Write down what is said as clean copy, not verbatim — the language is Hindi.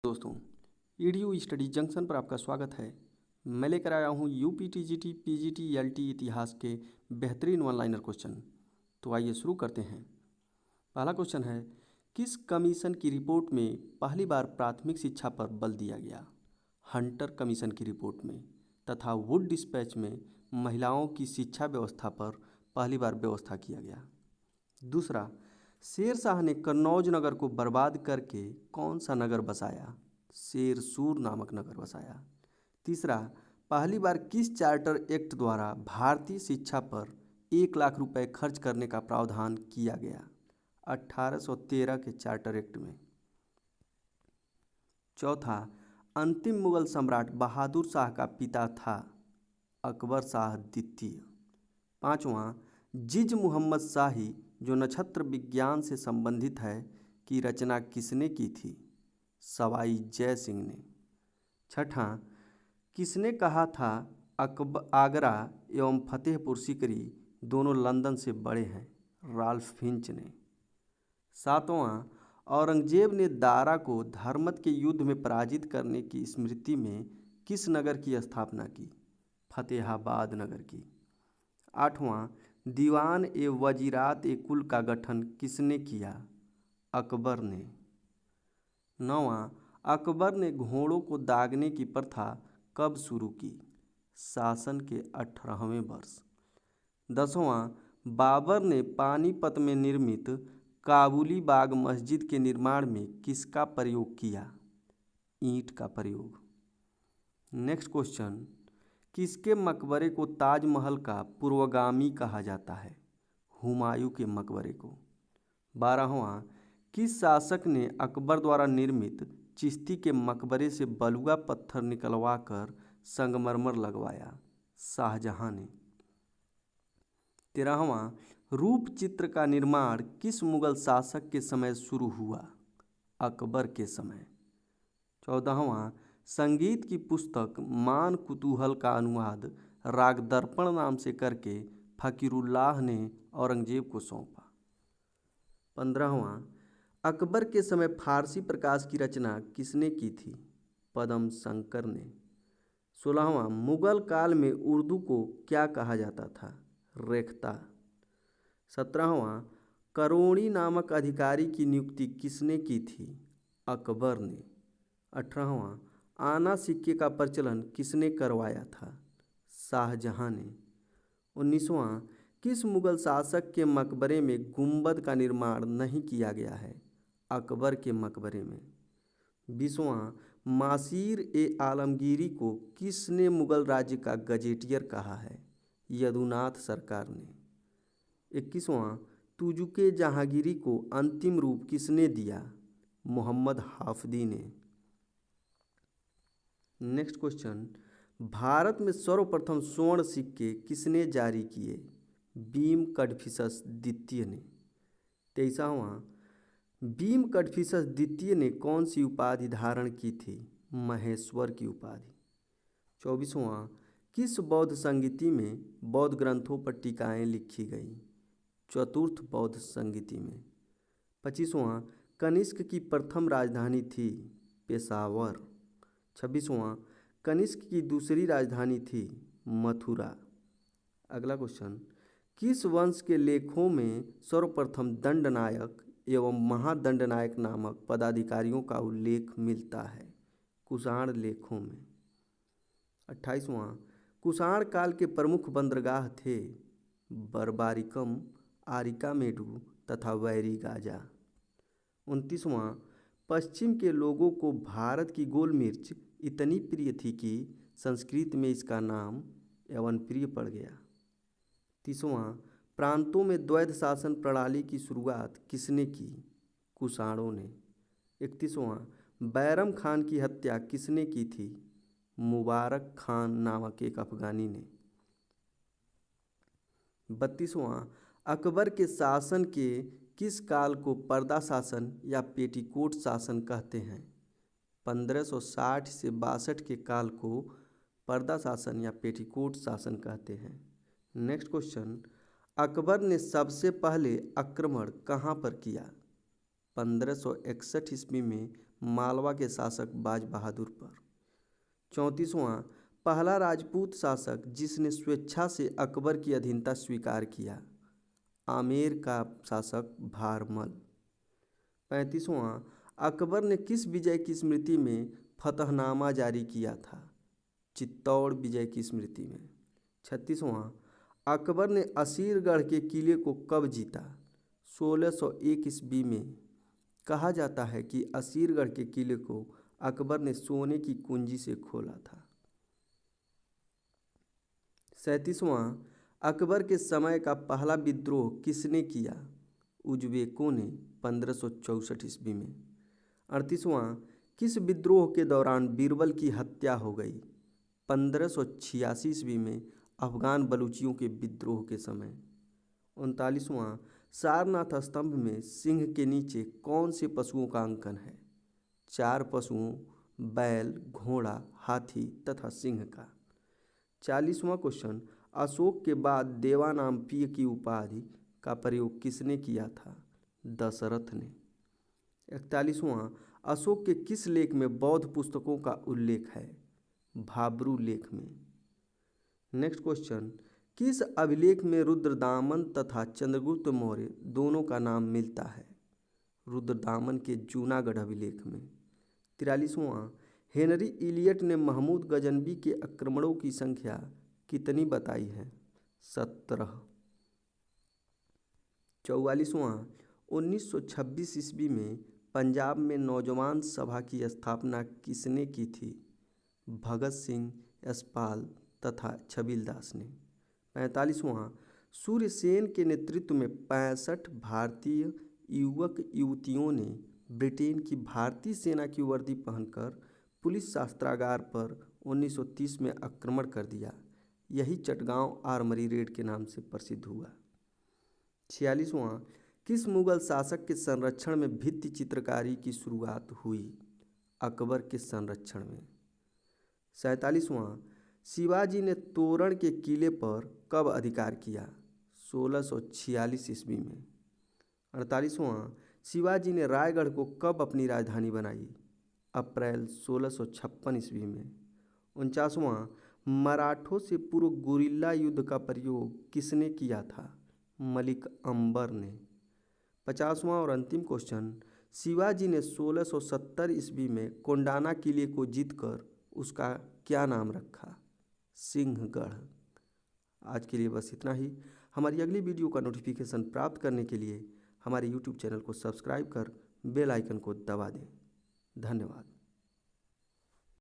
दोस्तों, ईडीयू स्टडी जंक्शन पर आपका स्वागत है। मैं लेकर आया हूँ यूपी टीजीटी पीजीटी एलटी इतिहास के बेहतरीन वन लाइनर क्वेश्चन। तो आइए शुरू करते हैं। पहला क्वेश्चन है, किस कमीशन की रिपोर्ट में पहली बार प्राथमिक शिक्षा पर बल दिया गया? हंटर कमीशन की रिपोर्ट में तथा वुड डिस्पैच में महिलाओं की शिक्षा व्यवस्था पर पहली बार व्यवस्था किया गया। दूसरा, शेर शाह ने कन्नौज नगर को बर्बाद करके कौन सा नगर बसाया? शेर सूर नामक नगर बसाया। तीसरा, पहली बार किस चार्टर एक्ट द्वारा भारतीय शिक्षा पर 1 लाख रुपए खर्च करने का प्रावधान किया गया? 1813 के चार्टर एक्ट में। चौथा, अंतिम मुगल सम्राट बहादुर शाह का पिता था? अकबर शाह द्वितीय। पांचवा, जिज मुहम्मद शाही जो नक्षत्र विज्ञान से संबंधित है की रचना किसने की थी? सवाई जय सिंह ने। छठा, किसने कहा था आगरा एवं फतेहपुर सीकरी दोनों लंदन से बड़े हैं? राल्फ फिंच ने। सातवां, औरंगजेब ने दारा को धर्मत के युद्ध में पराजित करने की स्मृति में किस नगर की स्थापना की? फतेहाबाद नगर की। आठवां, दीवान ए वजीरात ए कुल का गठन किसने किया? अकबर ने। नौवां, अकबर ने घोड़ों को दागने की प्रथा कब शुरू की? शासन के 18वें वर्ष। 10वां, बाबर ने पानीपत में निर्मित काबुली बाग मस्जिद के निर्माण में किसका प्रयोग किया? ईंट का प्रयोग। नेक्स्ट क्वेश्चन, किसके मकबरे को ताजमहल का पूर्वगामी कहा जाता है? हुमायूं के मकबरे को। 12वां, किस शासक ने अकबर द्वारा निर्मित चिश्ती के मकबरे से बलुआ पत्थर निकलवा कर संगमरमर लगवाया? शाहजहां ने। 13वां, रूप चित्र का निर्माण किस मुगल शासक के समय शुरू हुआ? अकबर के समय। 14वां, संगीत की पुस्तक मान कुतूहल का अनुवाद राग दर्पण नाम से करके फकीरुल्लाह ने औरंगजेब को सौंपा। 15वां, अकबर के समय फारसी प्रकाश की रचना किसने की थी? पद्म शंकर ने। 16वां, मुगल काल में उर्दू को क्या कहा जाता था? रेख्ता। 17वां, करोणी नामक अधिकारी की नियुक्ति किसने की थी? अकबर ने। 18वां, आना सिक्के का प्रचलन किसने करवाया था? शाहजहां ने। 19वां, किस मुगल शासक के मकबरे में गुंबद का निर्माण नहीं किया गया है? अकबर के मकबरे में। 20वां, मासीर ए आलमगीरी को किसने मुगल राज्य का गजेटियर कहा है? यदुनाथ सरकार ने। 21वां, तुजुके जहांगीरी को अंतिम रूप किसने दिया? मोहम्मद हाफदी ने। नेक्स्ट क्वेश्चन, भारत में सर्वप्रथम स्वर्ण सिक्के किसने जारी किए? बीम कडफिसस द्वितीय ने। 23वां, बीम कडफिसस द्वितीय ने कौन सी उपाधि धारण की थी? महेश्वर की उपाधि। 24वां, किस बौद्ध संगीति में बौद्ध ग्रंथों पर टीकाएं लिखी गई? चतुर्थ बौद्ध संगीति में। 25वां, कनिष्क की प्रथम राजधानी थी? पेशावर। 26वां, कनिष्क की दूसरी राजधानी थी? मथुरा। अगला क्वेश्चन, किस वंश के लेखों में सर्वप्रथम दंडनायक एवं महादंडनायक नामक पदाधिकारियों का उल्लेख मिलता है? कुषाण लेखों में। 28वां, कुषाण काल के प्रमुख बंदरगाह थे? बर्बारिकम, आरिकामेडु तथा वैरीगाजा। 29वां, पश्चिम के लोगों को भारत की गोल मिर्च इतनी प्रिय थी कि संस्कृत में इसका नाम यवन प्रिय पड़ गया। 30वां, प्रांतों में द्वैध शासन प्रणाली की शुरुआत किसने की? कुषाणों ने। 31वां, बैरम खान की हत्या किसने की थी? मुबारक खान नामक एक अफगानी ने। 32वां, अकबर के शासन के किस काल को पर्दा शासन या पेटीकोट शासन कहते हैं? 1560 से 62 के काल को पर्दा शासन या पेटीकोट शासन कहते हैं। नेक्स्ट क्वेश्चन, अकबर ने सबसे पहले आक्रमण कहाँ पर किया? 1561 ईस्वी में मालवा के शासक बाज बहादुर पर। 34वां पहला राजपूत शासक जिसने स्वेच्छा से अकबर की अधीनता स्वीकार किया। आमेर का शासक भारमल। 35वां अकबर ने किस विजय की स्मृति में फतहनामा जारी किया था। चित्तौड़ विजय की स्मृति में। 36वां अकबर ने असीरगढ़ के किले को कब जीता। 1601 ईस्वी में। कहा जाता है कि असीरगढ़ के किले को अकबर ने सोने की कुंजी से खोला था। 37वां अकबर के समय का पहला विद्रोह किसने किया। उज्बेकों ने 1564 ईस्वी में। 38वां किस विद्रोह के दौरान बीरबल की हत्या हो गई। 1586 ईस्वी में अफगान बलूचियों के विद्रोह के समय। 39वां सारनाथ स्तंभ में सिंह के नीचे कौन से पशुओं का अंकन है। 4 पशुओं बैल, घोड़ा, हाथी तथा सिंह का। 40वां क्वेश्चन अशोक के बाद देवानाम्पीय की उपाधि का प्रयोग किसने किया था। दशरथ ने। 41वां अशोक के किस लेख में बौद्ध पुस्तकों का उल्लेख है। भाब्रू लेख में। नेक्स्ट क्वेश्चन किस अभिलेख में रुद्रदामन तथा चंद्रगुप्त मौर्य दोनों का नाम मिलता है। रुद्रदामन के जूनागढ़ अभिलेख में। 43वां हेनरी इलियट ने महमूद गजनबी के आक्रमणों की संख्या कितनी बताई है। 17। 44वां 1926 ईस्वी में पंजाब में नौजवान सभा की स्थापना किसने की थी। भगत सिंह, यशपाल तथा छबीलदास ने। 45वां सूर्यसेन के नेतृत्व में 65 भारतीय युवक युवतियों ने ब्रिटेन की भारतीय सेना की वर्दी पहनकर पुलिस शस्त्रागार पर 1930 में आक्रमण कर दिया। यही चटगांव आर्मरी रेड के नाम से प्रसिद्ध हुआ। 46वां किस मुगल शासक के संरक्षण में भित्ति चित्रकारी की शुरुआत हुई। अकबर के संरक्षण में। 47वां शिवाजी ने तोरण के किले पर कब अधिकार किया। 1646 ईस्वी में। 48वां शिवाजी ने रायगढ़ को कब अपनी राजधानी बनाई। अप्रैल 1656 ईस्वी में। 49वां मराठों से पूर्व गुरिल्ला युद्ध का प्रयोग किसने किया था। मलिक अंबर ने। 50वां और अंतिम क्वेश्चन शिवाजी ने 1670 ईस्वी में कोंडाना किले को जीतकर उसका क्या नाम रखा। सिंहगढ़। आज के लिए बस इतना ही। हमारी अगली वीडियो का नोटिफिकेशन प्राप्त करने के लिए हमारे YouTube चैनल को सब्सक्राइब कर बेल आइकन को दबा दें। धन्यवाद।